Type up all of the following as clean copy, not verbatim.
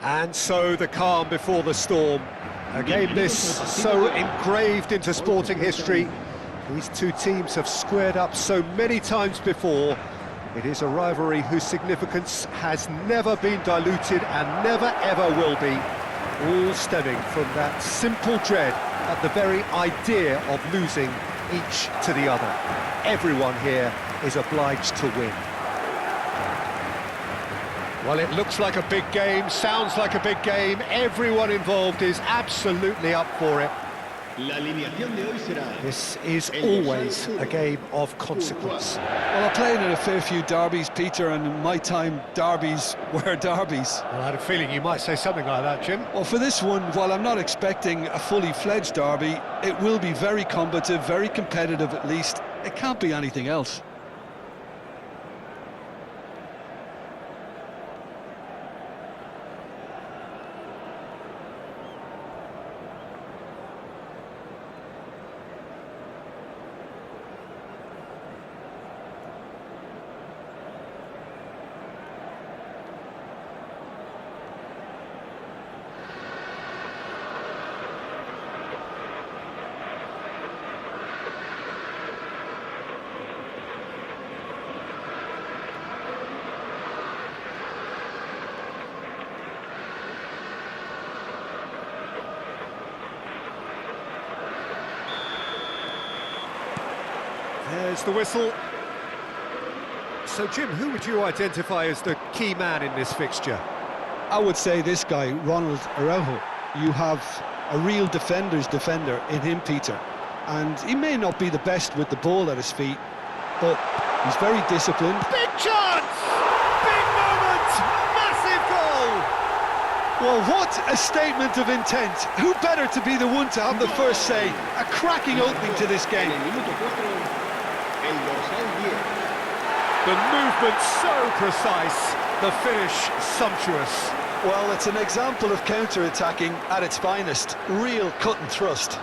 And so the calm before the storm. A game this so engraved into sporting history. These two teams have squared up so many times before. It is a rivalry whose significance has never been diluted and never ever will be. All stemming from that simple dread at the very idea of losing each to the other. Everyone here is obliged to win. Well, it looks like a big game, sounds like a big game. Everyone involved is absolutely up for it. This is always a game of consequence. Well, I played in a fair few derbies, Peter, and in my time, derbies were derbies. Well, I had a feeling you might say something like that, Jim. Well, for this one, while I'm not expecting a fully fledged derby, it will be very combative, very competitive at least. It can't be anything else. There's the whistle. So, Jim, who would you identify as the key man in this fixture? I would say this guy, Ronald Araujo. You have a real defender's defender in him, Peter. And he may not be the best with the ball at his feet, but he's very disciplined. Big chance! Big moment! Massive goal! Well, what a statement of intent. Who better to be the one to have the first say? A cracking opening to this game. The movement so precise, the finish sumptuous. Well, it's an example of counter-attacking at its finest. Real cut and thrust.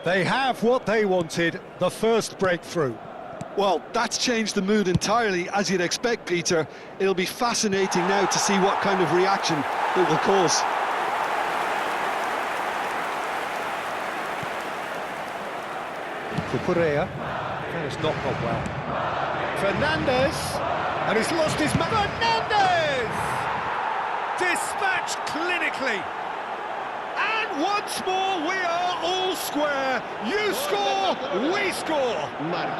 They have what they wanted, the first breakthrough. Well, that's changed the mood entirely, as you'd expect, Peter. It'll be fascinating now to see what kind of reaction it will cause. Cucurella, that has not gone well. Fernandez, and he's lost his man. Fernandez! Dispatched clinically. And once more, we are all square. You score, we score.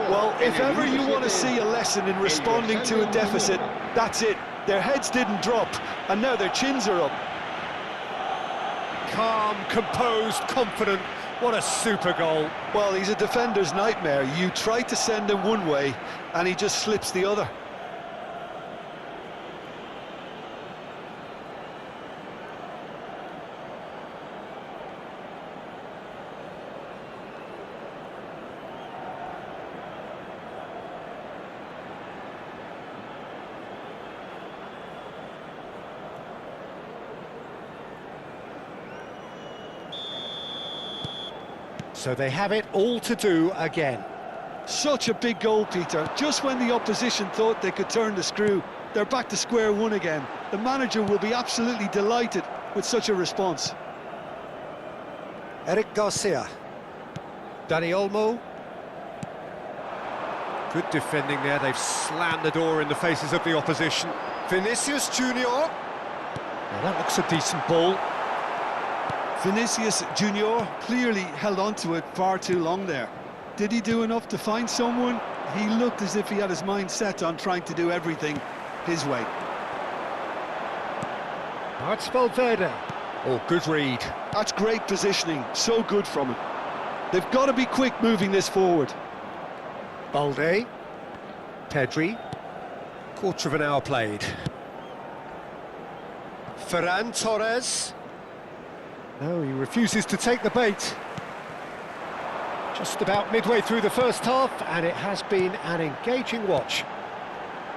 Well, if ever you want to see a lesson in responding to a deficit, that's it. Their heads didn't drop, and now their chins are up. Calm, composed, confident. What a super goal. Well, he's a defender's nightmare. You try to send him one way, and he just slips the other. So they have it all to do again. Such a big goal, Peter. Just when the opposition thought they could turn the screw, they're back to square one again. The manager will be absolutely delighted with such a response. Eric Garcia. Dani Olmo. Good defending there. They've slammed the door in the faces of the opposition. Vinicius Junior. Now that looks a decent ball. Vinicius Junior clearly held on to it far too long there. Did he do enough to find someone? He looked as if he had his mind set on trying to do everything his way. That's Valverde. Oh, good read. That's great positioning, so good from him. They've got to be quick moving this forward. Balde. Pedri. Quarter of an hour played. Ferran Torres. No, he refuses to take the bait. Just about midway through the first half, and it has been an engaging watch.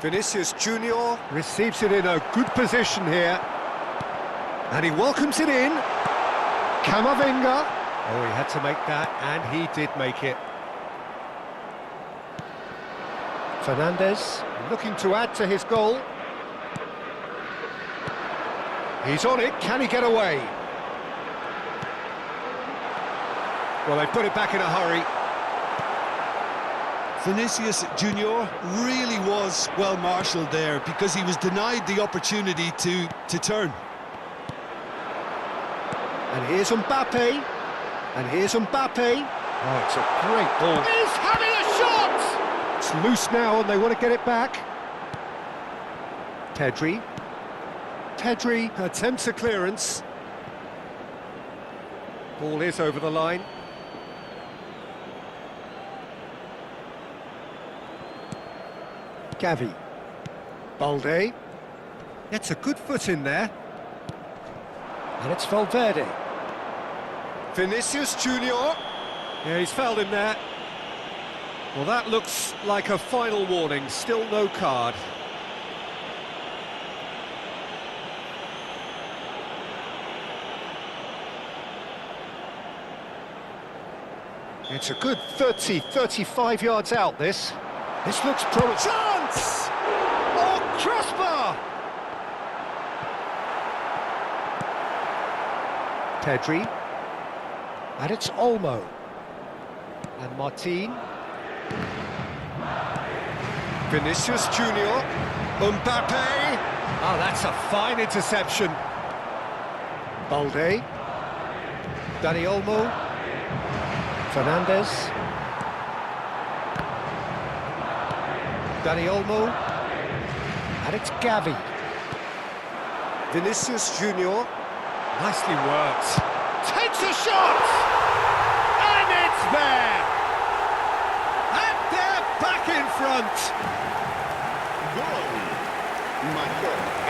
Vinicius Junior receives it in a good position here. And he welcomes it in. Camavinga. Oh, he had to make that, and he did make it. Fernandes looking to add to his goal. He's on it, can he get away? Well, they put it back in a hurry. Vinicius Junior really was well marshalled there because he was denied the opportunity to turn. And here's Mbappe. And here's Mbappe. Oh, it's a great ball. He's having a shot! It's loose now and they want to get it back. Pedri. Pedri attempts a clearance. Ball is over the line. Gavi. Balde. Gets a good foot in there. And it's Valverde. Vinicius Junior. Yeah, he's fouled him there. Well, that looks like a final warning. Still no card. It's a good 30, 35 yards out, this. This looks promising. Chance! Oh, crossbar! Pedri. And it's Olmo. And Martin. Vinicius Junior. Mbappe. Oh, that's a fine interception. Balde. Dani Olmo. Fernandes. Dani Olmo. And it's Gavi. Vinicius Junior. Nicely worked. Takes a shot! And it's there! And they're back in front!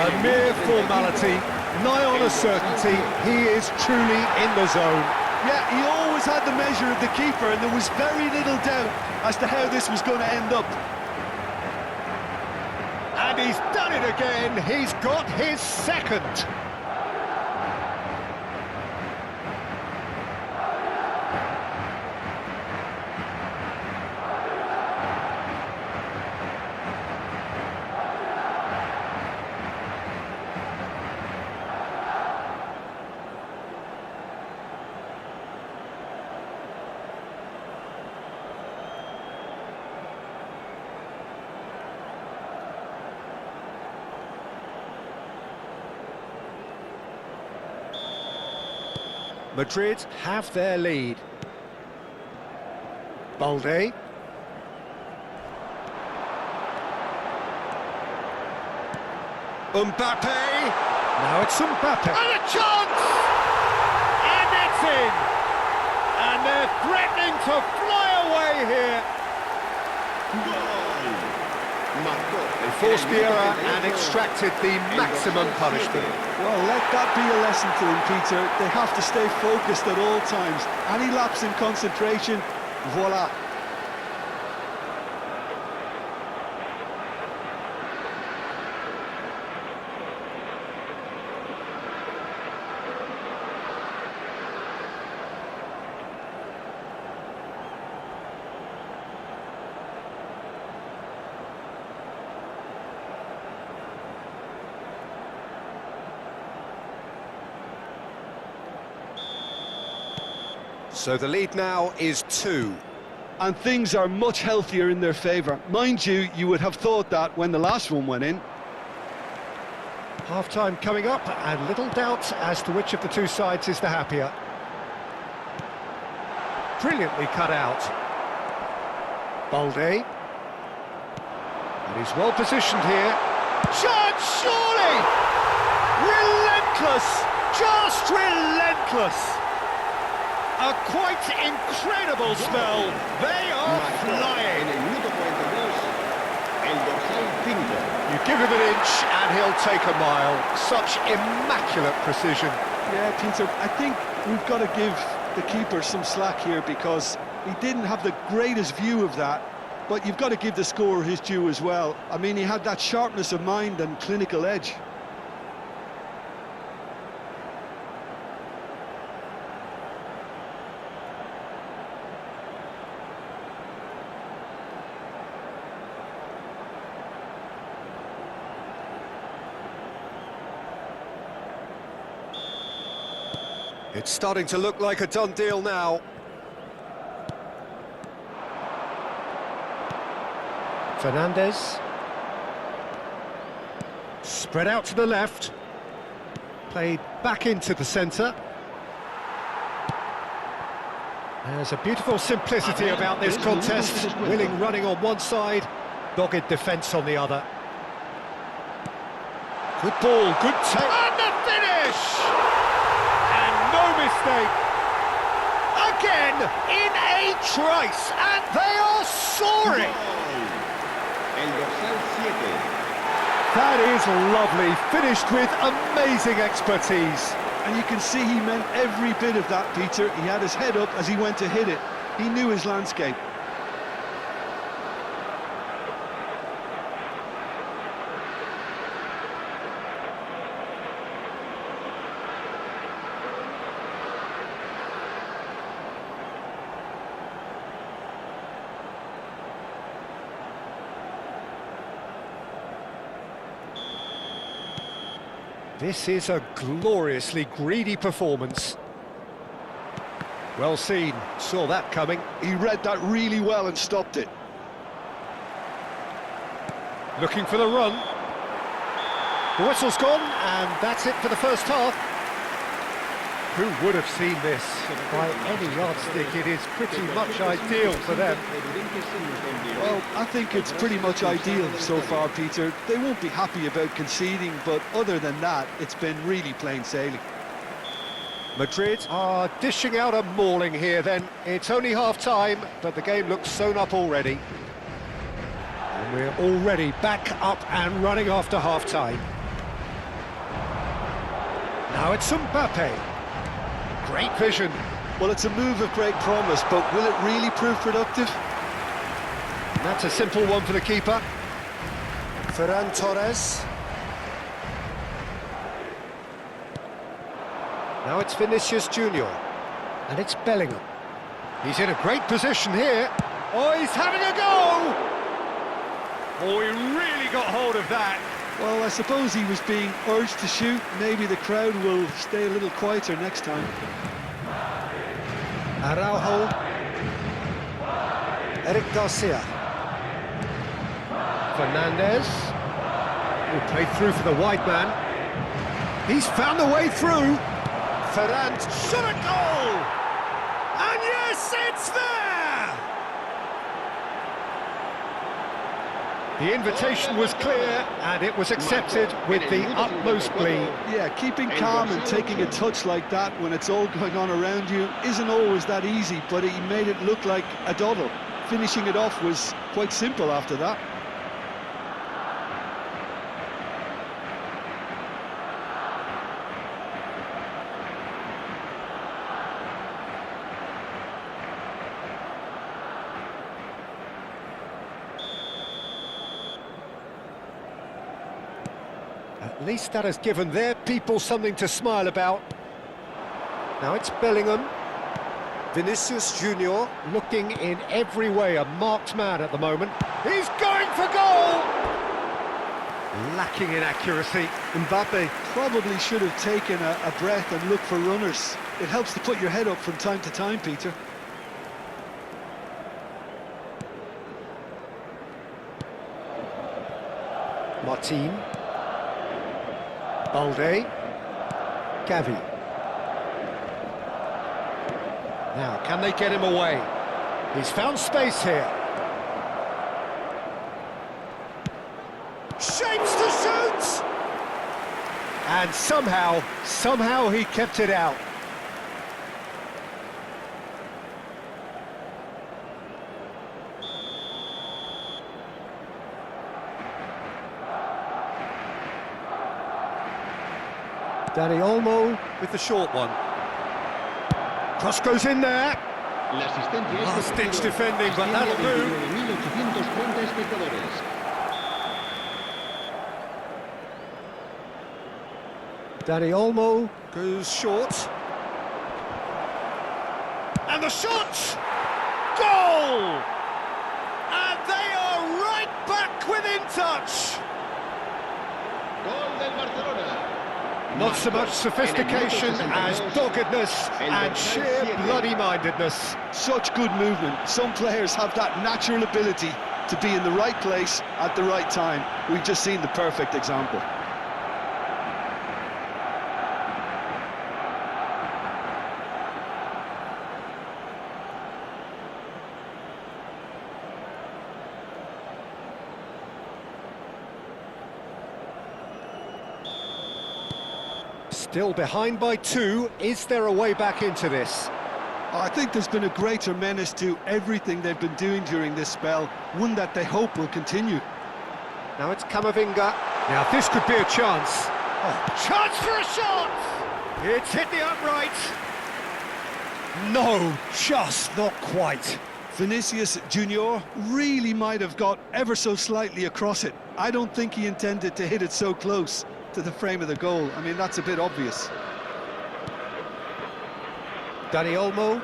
A mere formality, nigh on a certainty, he is truly in the zone. Yeah, he always had the measure of the keeper, and there was very little doubt as to how this was going to end up. And he's done it again, he's got his second. Madrid have their lead. Balde. Mbappe. Now it's Mbappe. And a chance! And it's in! And they're threatening to fly away here. They forced the error and extracted the maximum punishment. Well, let that be a lesson to them, Peter. They have to stay focused at all times. Any lapse in concentration, voila. So the lead now is 2. And things are much healthier in their favour. Mind you, you would have thought that when the last one went in. Half-time coming up, and little doubt as to which of the two sides is the happier. Brilliantly cut out. Balde. And he's well positioned here. Chance, surely! Relentless! Just relentless! A quite incredible spell. They are flying. You give him an inch and he'll take a mile. Such immaculate precision. Yeah, Peter, I think we've got to give the keeper some slack here because He didn't have the greatest view of that, but you've got to give the scorer his due as well. I mean, he had that sharpness of mind and clinical edge. It's starting to look like a done deal now. Fernandez. Spread out to the left. Played back into the centre. There's a beautiful simplicity about this contest. Willing running on one side, dogged defence on the other. Good ball, good take. And the finish! No mistake. Again, in a trice, and they are soaring. That is lovely, finished with amazing expertise. And you can see he meant every bit of that, Peter. He had his head up as he went to hit it. He knew his landscape. This is a gloriously greedy performance. Well seen, saw that coming. He read that really well and stopped it. Looking for the run. The whistle's gone, and that's it for the first half. Who would have seen this? By any yardstick, it is pretty much ideal for them. Well, I think it's pretty much ideal so far, Peter. They won't be happy about conceding, but other than that, it's been really plain sailing. Madrid are dishing out a mauling here then. It's only half-time, but the game looks sewn up already. And we're already back up and running after half-time. Now it's Mbappe. Great vision. Well, it's a move of great promise, but will it really prove productive? And that's a simple one for the keeper. Ferran Torres. Now it's Vinicius Junior. And it's Bellingham. He's in a great position here. Oh, he's having a go! Oh, he really got hold of that. Well, I suppose he was being urged to shoot. Maybe the crowd will stay a little quieter next time. Araujo. Eric Garcia. Fernandez. Will play through for the wide man. He's found a way through. Ferran shot a goal! And yes, it's there! The invitation was clear, and it was accepted with the utmost glee. Yeah, keeping calm and taking a touch like that when it's all going on around you isn't always that easy, but he made it look like a doddle. Finishing it off was quite simple after that. At least that has given their people something to smile about. Now it's Bellingham. Vinicius Junior looking in every way a marked man at the moment. He's going for goal! Lacking in accuracy. Mbappe probably should have taken a breath and looked for runners. It helps to put your head up from time to time, Peter. Martin. Balde. Gavi. Now, can they get him away? He's found space here. Shapes to shoot! And somehow he kept it out. Dani Olmo with the short one. Cross goes in there. Last-ditch defending, but that'll do. Dani Olmo goes short. And the shot! Goal! And they are right back within touch. Gol del Barcelona. Not so much sophistication as doggedness and sheer bloody-mindedness. Such good movement. Some players have that natural ability to be in the right place at the right time. We've just seen the perfect example. Still behind by 2. Is there a way back into this? I think there's been a greater menace to everything they've been doing during this spell, one that they hope will continue. Now it's Camavinga. Now this could be a chance. Oh, chance for a shot! It's hit the upright. No, just not quite. Vinicius Junior really might have got ever so slightly across it. I don't think he intended to hit it so close to the frame of the goal. I mean, that's a bit obvious. Dani Olmo.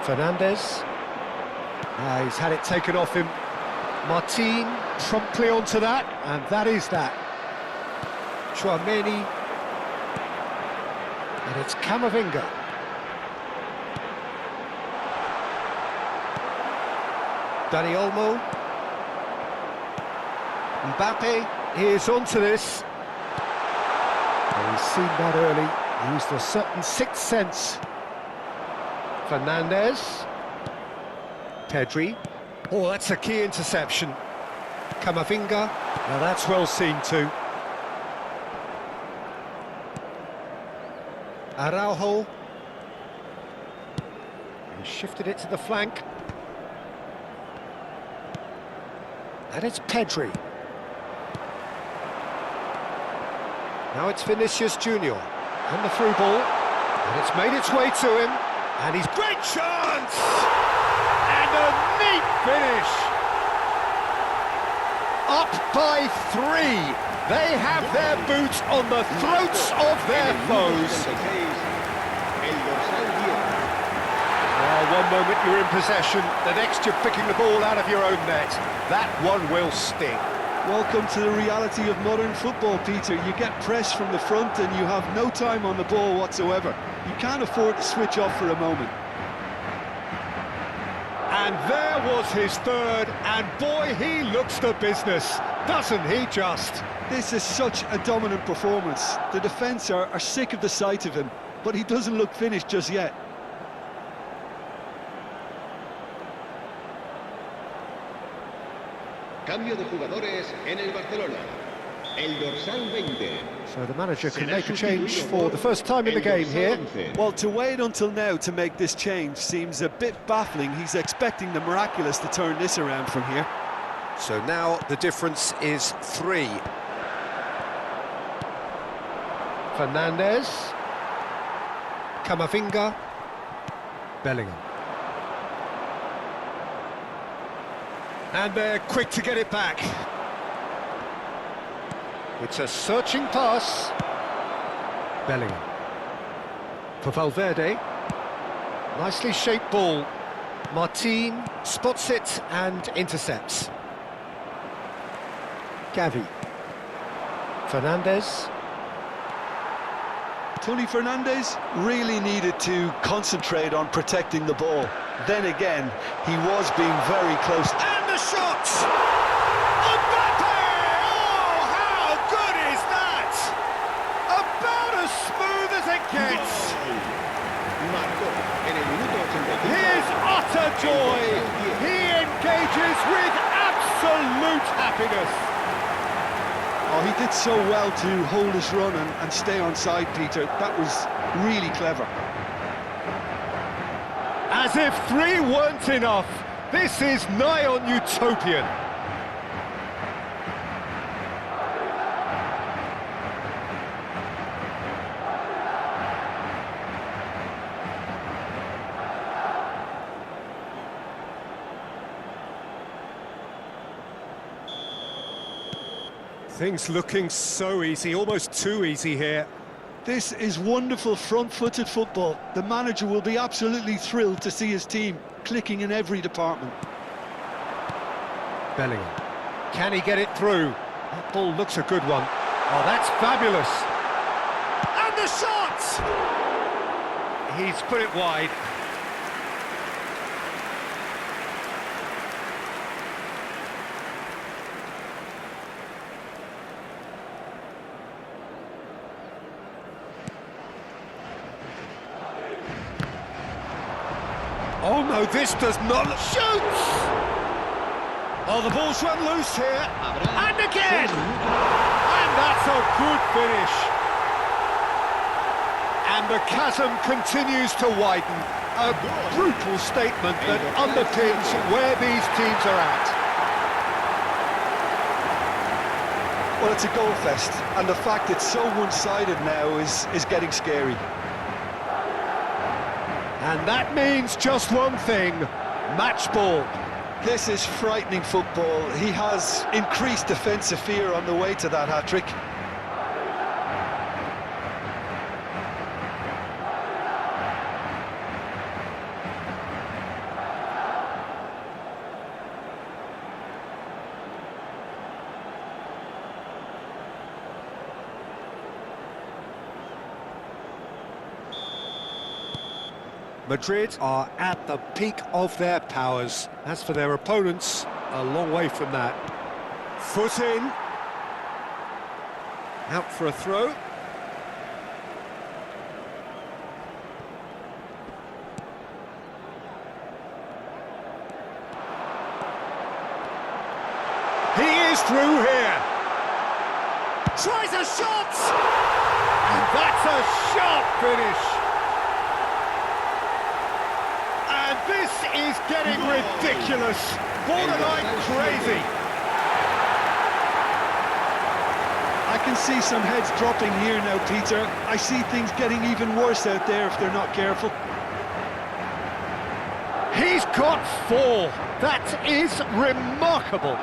Fernandez. He's had it taken off him. Martin promptly onto that, and that is that. Chouameni. And it's Camavinga. Dani Olmo. Mbappe is onto this. He's seen that early. He used a certain sixth sense. Fernandez. Pedri. Oh, that's a key interception. Camavinga. Now that's well seen too. Araujo. He shifted it to the flank. And it's Pedri. Now it's Vinicius Junior. And the through ball. And it's made its way to him. And he's great chance! And a neat finish! Up by 3. They have their boots on the throats of their foes. One moment you're in possession, the next you're picking the ball out of your own net. That one will sting. Welcome to the reality of modern football, Peter. You get press from the front and you have no time on the ball whatsoever. You can't afford to switch off for a moment. And there was his third, and boy, he looks the business, doesn't he just? This is such a dominant performance. The defence are sick of the sight of him, but he doesn't look finished just yet. Cambio de jugadores en el Barcelona. El dorsal 20. So the manager can make a change for the first time in the game here. Well, to wait until now to make this change seems a bit baffling. He's expecting the miraculous to turn this around from here. So now the difference is 3. Fernandez. Camavinga. Bellingham. And they're quick to get it back. It's a searching pass. Bellingham. For Valverde. Nicely shaped ball. Martin spots it and intercepts. Gavi. Fernandez. Tony Fernandez really needed to concentrate on protecting the ball. Then again, he was being very close. And the shot! Mbappe! Oh, how good is that? About as smooth as it gets. Here's utter joy. He engages with absolute happiness. Oh, he did so well to hold his run and stay on side, Peter. That was really clever. As if 3 weren't enough, this is nigh on utopian. Things looking so easy, almost too easy here. This is wonderful front-footed football. The manager will be absolutely thrilled to see his team clicking in every department. Bellingham. Can he get it through? That ball looks a good one. Oh, that's fabulous. And the shot! He's put it wide. Oh no, this does not... Shoots! Oh, the ball's run loose here. And again! And that's a good finish. And the chasm continues to widen. A brutal statement that underpins where these teams are at. Well, it's a goal fest, and the fact it's so one-sided now is getting scary. And that means just one thing, match ball. This is frightening football. He has increased defensive fear on the way to that hat-trick. Madrid are at the peak of their powers. As for their opponents, a long way from that. Foot in. Out for a throw. He is through here. Tries a shot! And that's a sharp finish. And this is getting ridiculous, borderline crazy. I can see some heads dropping here now, Peter. I see things getting even worse out there if they're not careful. He's got 4. That is remarkable.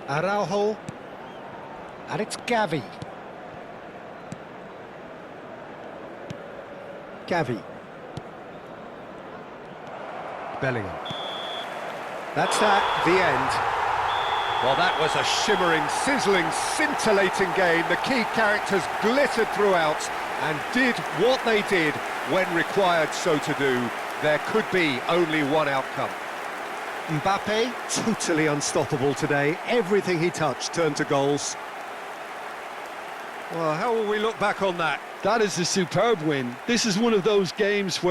Araujo, and it's Gavi. Bellingham. That's that, the end. Well, that was a shimmering, sizzling, scintillating game. The key characters glittered throughout and did what they did when required so to do. There could be only one outcome. Mbappe, totally unstoppable today. Everything he touched turned to goals. Well, how will we look back on that? That is a superb win. This is one of those games where